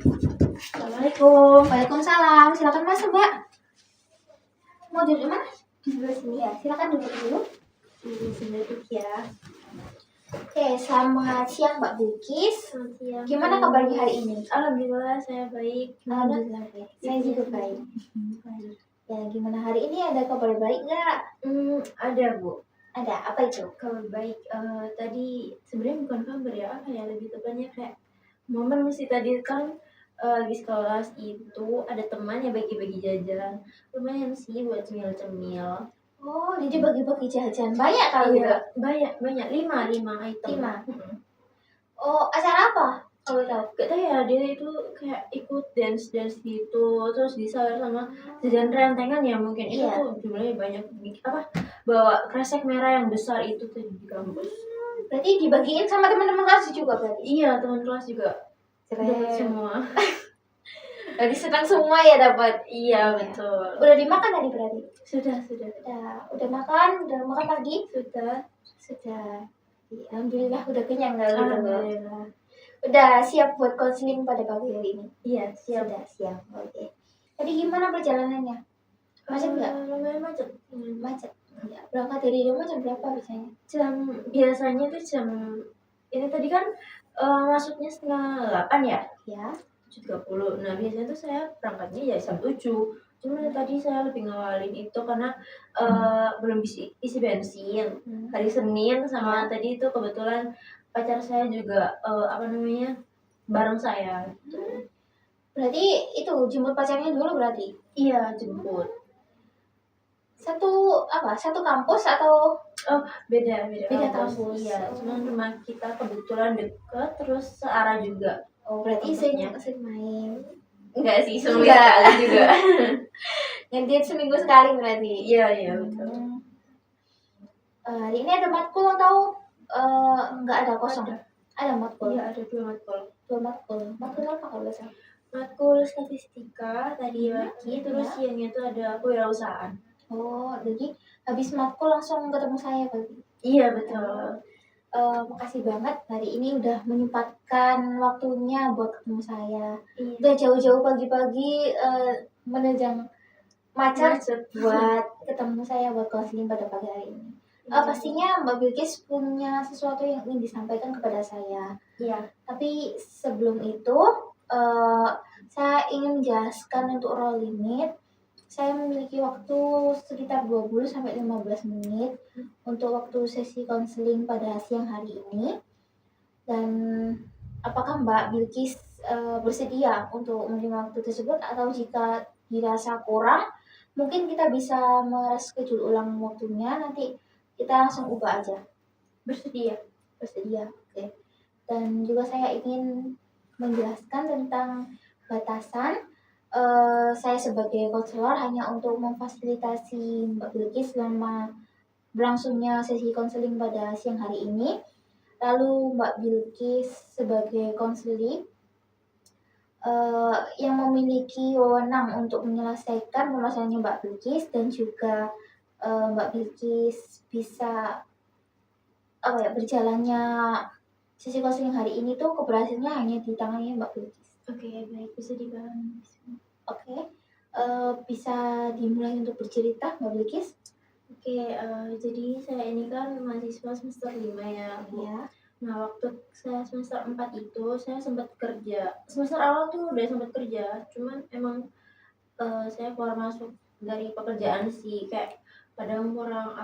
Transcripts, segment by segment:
Assalamualaikum. Waalaikumsalam. Silakan masuk, Mbak. Mau duduk mana? Duduk sini ya. Silakan duduk dulu. Di sini duduk ya. Oke, selamat siang Mbak Bilkis. Selamat siang. Gimana kabarnya hari ini? Alhamdulillah saya baik. Gimana? Alhamdulillah baik. Saya juga baik. Baik. Ya, gimana hari ini? Ada kabar baik nggak? Ada Bu. Ada. Apa itu? Kabar baik. Tadi sebenarnya bukan kabar ya, apa ya, lebih tepatnya kayak momen sih. Tadi kan habis kelas itu ada teman yang bagi-bagi jajan. Lumayan sih buat cemil-cemil. Oh, jadi bagi-bagi jajan. Banyak kali Iya, ya? banyak. 5 item. 5. Oh, acara apa? Kalau tahu. Gak tau ya, dia itu kayak ikut dance gitu, terus disawer sama jajan rentengan ya mungkin. Itu Iya. tuh jumlahnya banyak. Bawa kresek merah yang besar itu tuh di kampus. Berarti dibagiin sama teman-teman kelas juga berarti? Iya, teman kelas juga dapat semua. Jadi senang semua ya dapat. Iya, betul. Udah dimakan tadi berarti? Sudah. Udah makan pagi? Sudah. Alhamdulillah udah kenyang kali itu. Alhamdulillah. Udah siap buat konseling pada pagi hari ini? Iya, siap. Sudah siap. Oke. Tadi gimana perjalanannya? Macet nggak? Lumayan macet. Macet. Ya, berangkat dari rumah jam berapa biasanya? Biasanya tuh jam ini tadi kan masuknya 7:30 ya. Ya. 7:30. Nah, biasanya tuh saya berangkatnya ya jam 7. Cuma tadi saya lebih ngawalin itu karena belum isi bensin. Hari Senin sama tadi itu kebetulan pacar saya juga bareng saya gitu. Berarti itu jemput pacarnya dulu berarti? Iya, jemput. Satu kampus atau Beda kampus? Iya, cuma rumah kita kebetulan deket, terus searah juga. Oh, berarti sering kampusnya. main. Enggak sih, seminggu sekali juga. Gantian seminggu sekali berarti? Iya, betul. Hari ini ada matkul atau nggak ada kosong? Ada matkul? Iya, ada 2 matkul. 2 matkul. Matkul apa kalau nggak salah? Matkul statistika tadi pagi, terus siangnya itu ada kewirausahaan. Oh, jadi habis matkul langsung ketemu saya berarti? Iya, betul. Makasih banget hari ini udah menyempatkan waktunya buat ketemu saya. Iya. Udah jauh-jauh pagi-pagi menerjang macet buat ketemu saya buat konseling pada pagi hari ini. Pastinya Mbak Bilkis punya sesuatu yang ingin disampaikan kepada saya. Iya. Tapi sebelum itu saya ingin menjelaskan untuk role limit. Saya memiliki waktu sekitar 20-15 menit untuk waktu sesi konseling pada siang hari ini. Dan apakah Mbak Bilkis bersedia untuk menerima waktu tersebut, atau jika dirasa kurang, mungkin kita bisa mereschedule ulang waktunya, nanti kita langsung ubah aja. Bersedia. Oke. Dan juga saya ingin menjelaskan tentang batasan saya sebagai konselor hanya untuk memfasilitasi Mbak Bilkis selama berlangsungnya sesi konseling pada siang hari ini. Lalu Mbak Bilkis sebagai konseling yang memiliki wewenang untuk menyelesaikan permasalahannya Mbak Bilkis, dan juga Mbak Bilkis bisa berjalannya sesi konseling hari ini tuh keberhasilannya hanya di tangannya Mbak Bilkis. Oke, baik, bisa dipahami. Oke. Bisa dimulai untuk bercerita Mbak Bilkis? Oke, jadi saya ini kan mahasiswa semester 5 ya. Iya. Nah, waktu saya semester 4 itu saya sempat kerja. Semester awal tuh udah sempat kerja, cuman emang saya keluar masuk dari pekerjaan sih, kayak kadang kurang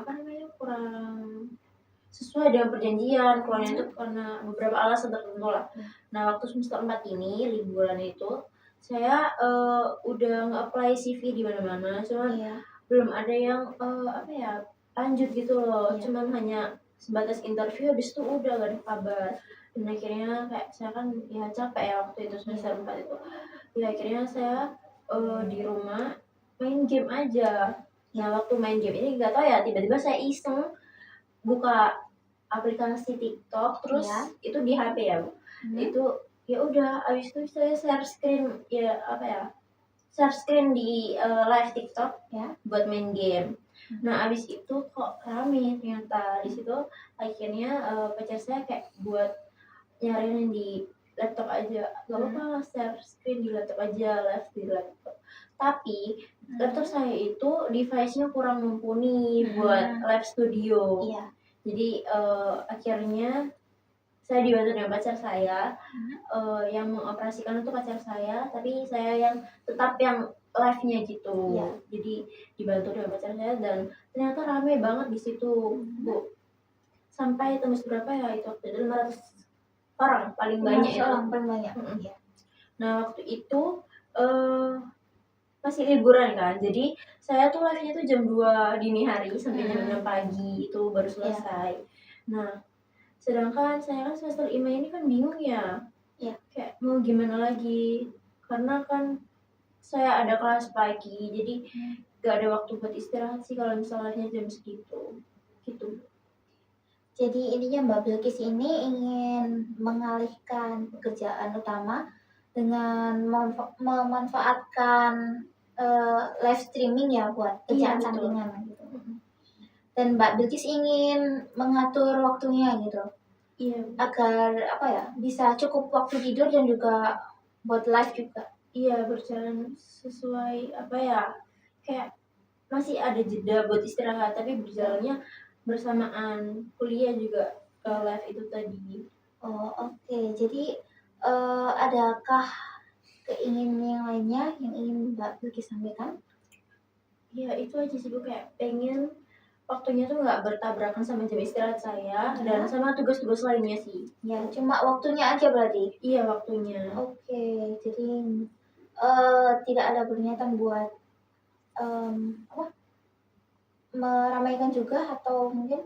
sesuai dengan perjanjian, keluarnya itu karena beberapa alasan tertentu lah. Nah, waktu semester 4 ini liburan itu saya udah nge-apply CV di mana-mana, cuman belum ada yang lanjut gitu loh. Cuman hanya sebatas interview, habis itu udah gak ada kabar. Dan akhirnya kayak saya kan ya capek ya waktu itu semester 4 itu. Ya akhirnya saya di rumah main game aja. Nah, waktu main game ini gak tau ya, tiba-tiba saya iseng buka aplikasi TikTok, terus itu di HP ya Bu. Itu ya udah, abis itu saya share screen di live TikTok ya buat main game. Nah, abis itu kok rame ternyata. Di situ akhirnya pacar saya kayak buat nyariin di laptop aja, nggak apa-apa share screen di laptop aja, live di laptop. Tapi laptop saya itu device-nya kurang mumpuni buat live studio. Iya. Jadi akhirnya saya dibantu dengan pacar saya, yang mengoperasikan itu pacar saya, tapi saya yang tetap yang live-nya gitu. Iya. Jadi dibantu dengan pacar saya dan ternyata rame banget di situ, Bu. Sampai tembus berapa ya itu waktu itu 500 orang paling banyak itu. Orang paling banyak. Iya. Nah waktu itu masih liburan kan, jadi saya tuh live-nya tuh jam 2 dini hari sampai jam 6 pagi itu baru selesai. Nah sedangkan saya kan semester 5 ini kan bingung ya, kayak mau gimana lagi, karena kan saya ada kelas pagi, jadi gak ada waktu buat istirahat sih kalau misalnya jam segitu gitu. Jadi intinya Mbak Bilkis ini ingin mengalihkan pekerjaan utama dengan memanfaatkan live streaming ya buat kerjaan sampingan gitu. Dan Mbak Bilkis ingin mengatur waktunya gitu. Iya. Agar apa ya, bisa cukup waktu tidur dan juga buat live juga. Iya, berjalan sesuai apa ya, kayak masih ada jeda buat istirahat tapi berjalannya bersamaan kuliah juga live itu tadi. Oh oke. Jadi adakah keinginan yang lainnya yang ingin Mbak Bilkis sampaikan? Ya itu aja sih Bu, kayak pengen waktunya tuh nggak bertabrakan sama jam istirahat saya dan sama tugas-tugas lainnya sih. Ya cuma waktunya aja berarti? Iya waktunya. Oke, jadi tidak ada berniatan buat meramaikan juga atau mungkin?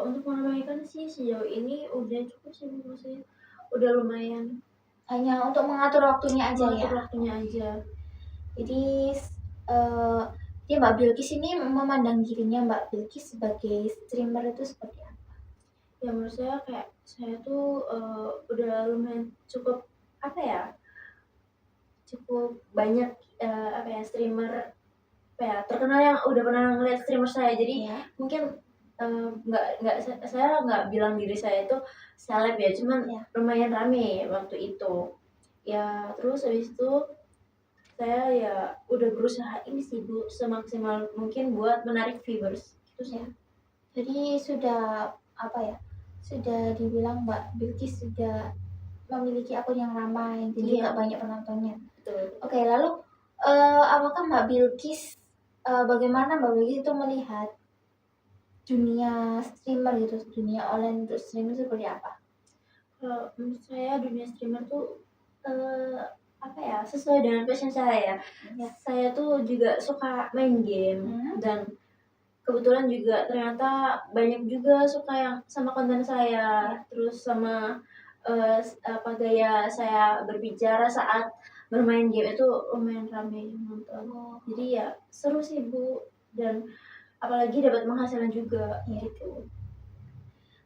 Untuk meramaikan sih sejauh ini udah cukup sih maksudnya, udah lumayan. Hanya untuk mengatur waktunya aja ya? Mengatur waktunya aja. Jadi ya Mbak Bilkis ini memandang dirinya Mbak Bilkis sebagai streamer itu seperti apa? Ya menurut saya kayak saya tuh udah lumayan cukup apa ya, cukup banyak apa ya streamer apa ya terkenal yang udah pernah ngeliat streamer saya, jadi mungkin nggak saya nggak bilang diri saya itu seleb ya, cuman lumayan rame waktu itu ya. Terus habis itu saya ya udah berusaha ini sih Bu, semaksimal mungkin buat menarik viewers gitu sih. Jadi sudah apa ya, sudah dibilang Mbak Bilkis sudah memiliki akun yang ramai jadi nggak banyak penontonnya. Betul. Oke, lalu apakah Mbak Bilkis bagaimana Mbak Bilkis itu melihat dunia streamer gitu, dunia online untuk streamer seperti apa? Kalau menurut saya dunia streamer tuh apa ya, sesuai dengan passion saya ya. Saya tuh juga suka main game dan kebetulan juga ternyata banyak juga suka yang sama konten saya, terus sama apa gaya saya berbicara saat bermain game itu lumayan ramai nonton. Jadi ya seru sih Bu, dan apalagi dapat penghasilan juga gitu.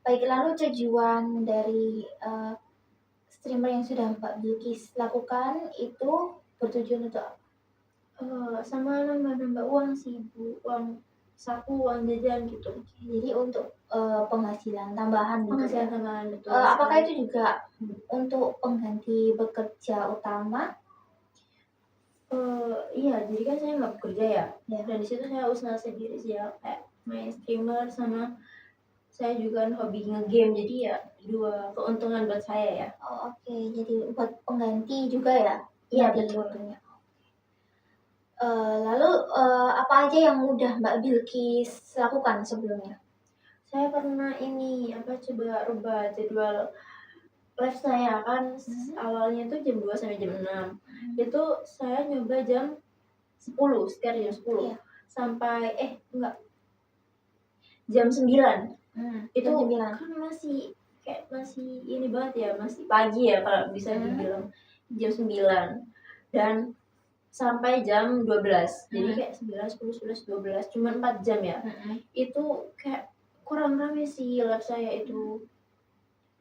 Baik, lalu tujuan dari streamer yang sudah Mbak Bilkis lakukan itu bertujuan untuk apa? Sama nambah-nambah uang sih Bu, uang saku, uang jajan gitu. Jadi untuk penghasilan tambahan gitu. Penghasilan tambahan, betul. Apakah itu juga untuk pengganti bekerja utama? Iya, jadi kan saya nggak bekerja ya. Dan di situ saya usaha sendiri sih ya, kayak main streamer sama saya juga hobi nge-game, jadi ya dua keuntungan buat saya ya. Oh oke, jadi buat pengganti juga ya? Iya betul. Lalu apa aja yang udah Mbak Bilkis lakukan sebelumnya? Saya pernah ini apa coba rubah jadwal live saya kan, awalnya tuh jam 2 sampai jam 6. Itu saya nyoba jam 10, sekitar jam 10. Sampai enggak. Jam 9. Itu kan masih kayak masih ini banget ya, masih pagi ya kalau bisa dibilang. Jam 9 dan sampai jam 12. Jadi kayak 9, 10, 11, 12, cuma 4 jam ya. Itu kayak kurang rame sih live saya itu.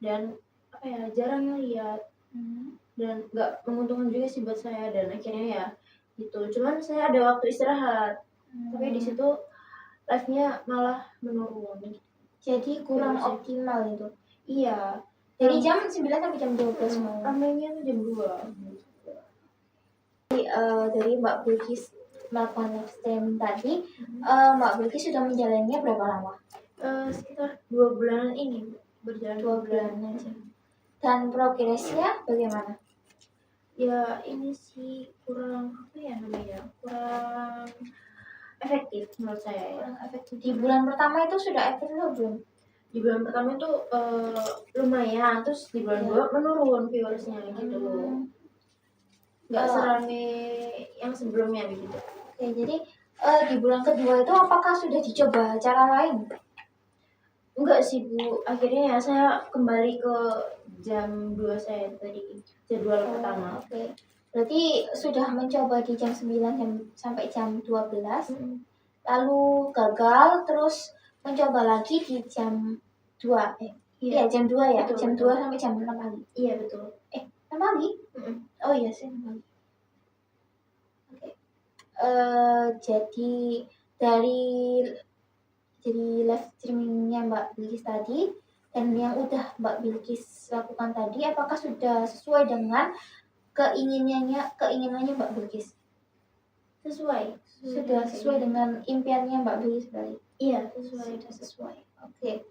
Dan apa ya, jarang yang lihat. Dan nggak menguntungkan juga sih buat saya, dan akhirnya ya gitu. Cuman saya ada waktu istirahat. Tapi di situ live-nya malah menurun. Jadi kurang optimal itu. Iya. Dari jam 9 sampai jam 12 malam. Ramainya tuh jam 2. Dari Mbak Bilkis melakukan live streaming tadi, Mbak Bilkis sudah menjalannya berapa lama? Sekitar 2 bulanan ini, berjalan 2 bulan aja. Dan progresnya bagaimana? Ya ini sih kurang apa ya namanya, kurang efektif menurut saya ya. Kurang efektif. Di bulan pertama itu sudah efektif atau belum? Di bulan pertama itu lumayan, terus di bulan 2 menurun viewersnya gitu. Nggak serame yang sebelumnya begitu. Oke, jadi di bulan kedua itu apakah sudah dicoba cara lain? Enggak sih Bu, akhirnya ya saya kembali ke jam 2 saya tadi, jadwal pertama. Oke. Berarti sudah mencoba di jam 9 sampai jam 12, lalu gagal, terus mencoba lagi di jam 2. Iya, jam 2 ya, Betul, jam betul. 2 sampai jam 6 pagi. Iya betul. 6 pagi? Oh iya sih 6 pagi. Oke. Jadi live streamingnya Mbak Bilkis tadi dan yang udah Mbak Bilkis lakukan tadi, apakah sudah sesuai dengan keinginannya Mbak Bilkis? Sudah sesuai dengan impiannya Mbak Bilkis tadi? Iya, Sudah sesuai. Oke.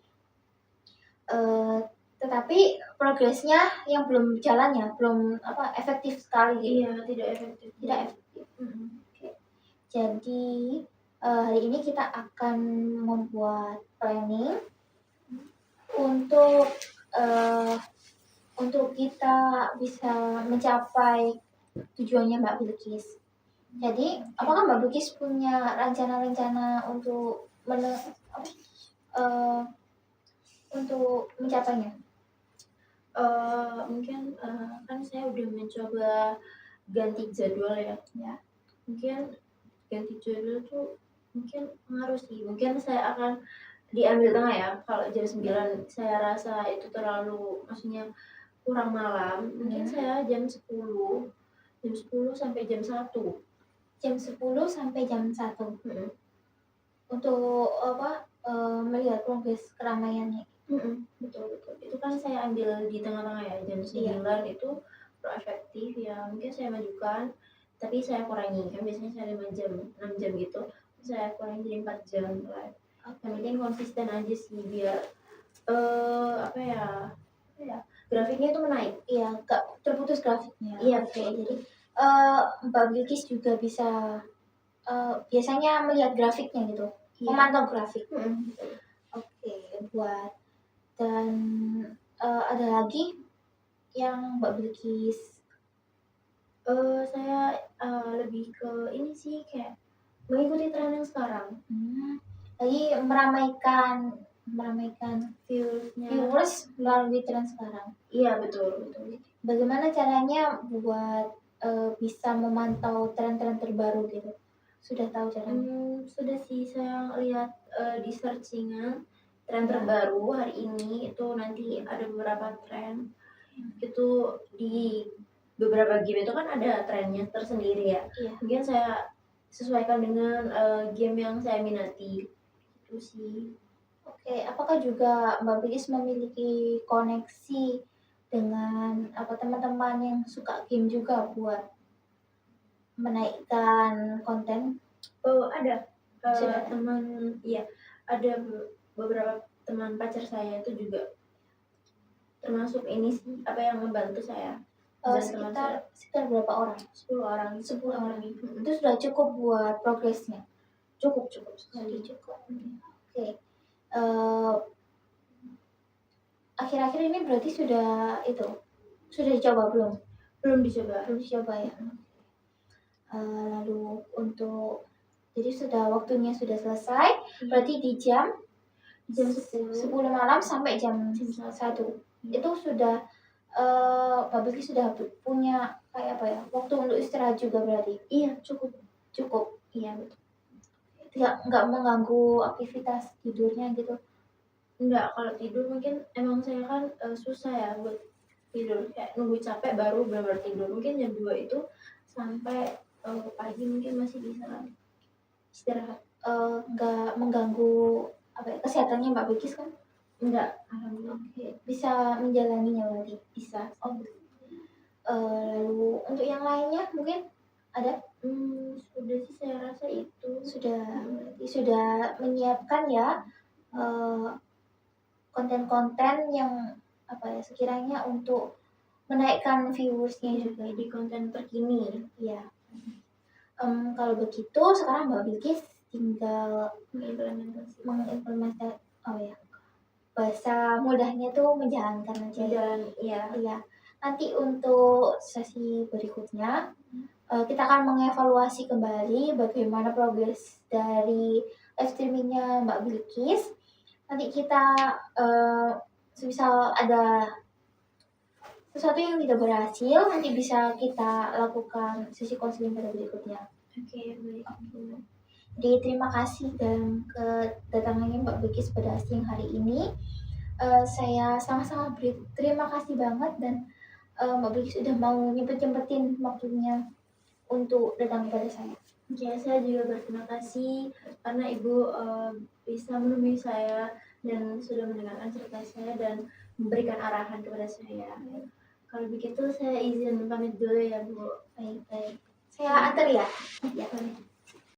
Tetapi progresnya yang belum jalannya, belum efektif sekali gitu. Iya, tidak efektif. Oke. Jadi hari ini kita akan membuat planning untuk kita bisa mencapai tujuannya Mbak Bilkis. Jadi, apakah Mbak Bilkis punya rencana-rencana untuk untuk mencapainya? Mungkin kan saya udah mencoba ganti jadwal ya. Mungkin ganti jadwal tuh mungkin pengaruh sih. Mungkin saya akan diambil tengah ya. Kalau jam 9 saya rasa itu terlalu, maksudnya kurang malam. Mungkin saya jam 10 sampai jam 1. Jam 10 sampai jam 1. Untuk melihat progres keramaiannya. Betul. Itu kan saya ambil di tengah-tengah ya, jam 9 itu efektif ya. Mungkin saya majukan, tapi saya kurangi. Kan biasanya saya 5 jam, 6 jam gitu. Saya kurangi jadi 4 jam lah. Yang penting konsisten aja sih biar grafiknya itu menaik. Iya, gak terputus grafiknya. Iya, jadi Mbak Bilkis juga bisa biasanya melihat grafiknya gitu, memantau grafik. Oke, dan ada lagi yang Mbak Bilkis? Saya lebih ke ini sih, kayak mengikuti tren yang sekarang. Lagi meramaikan viewers melalui tren sekarang. Iya, betul. Bagaimana caranya buat bisa memantau tren-tren terbaru gitu? Sudah tahu caranya? Sudah sih, saya lihat di searchingan tren terbaru hari ini itu nanti ada beberapa tren. Itu di beberapa game itu kan ada trennya tersendiri ya. Mungkin saya sesuaikan dengan game yang saya minati. Itu sih. Oke, apakah juga Mbak Bilkis memiliki koneksi dengan teman-teman yang suka game juga buat menaikkan konten? Oh, ada. Teman, iya, ada beberapa teman pacar saya itu juga termasuk ini sih, yang membantu saya. Sekitar berapa orang? 10 orang. Itu sudah cukup buat progresnya? Cukup. Oke. Akhir-akhir ini berarti sudah dicoba belum? Belum dicoba ya. Lalu jadi waktunya sudah selesai. Berarti di jam 10 malam sampai jam 1. Itu sudah Mbak Bilkis sudah punya waktu untuk istirahat juga berarti? Iya, cukup. Iya, betul. Nggak mengganggu aktivitas tidurnya gitu? Enggak, kalau tidur mungkin emang saya kan susah ya buat tidur, kayak nunggu capek baru benar-benar tidur. Mungkin jam 2 itu sampai pagi mungkin masih bisa istirahat. Nggak mengganggu kesehatannya Mbak Bilkis kan? Enggak, alhamdulillah. Oke, bisa menjalaninya berarti? Bisa. Oh, lalu untuk yang lainnya mungkin ada? Sudah sih saya rasa itu. Sudah, berarti sudah menyiapkan ya, konten-konten yang apa ya, sekiranya untuk menaikkan viewersnya juga Di konten terkini. ya. Kalau begitu sekarang Mbak Bilkis tinggal mengimplementasikan, oh ya, bahasa mudahnya tuh menjalankan aja ya. Iya. Iya. Nanti untuk sesi berikutnya kita akan mengevaluasi kembali bagaimana progres dari live streamingnya Mbak Bilkis. Nanti kita semisal ada sesuatu yang tidak berhasil, nanti bisa kita lakukan sesi konseling pada berikutnya. Oke, baik. Jadi terima kasih dan kedatangannya Mbak Bilkis pada siang hari ini. Saya sangat-sangat terima kasih banget dan Mbak Bilkis udah mau nyempetin waktunya untuk datang kepada saya. Oke, saya juga berterima kasih karena Ibu bisa menemui saya dan sudah mendengarkan cerita saya dan memberikan arahan kepada saya. Kalau begitu saya izin pamit dulu ya Bu. Baik. Saya antar ya. Ya.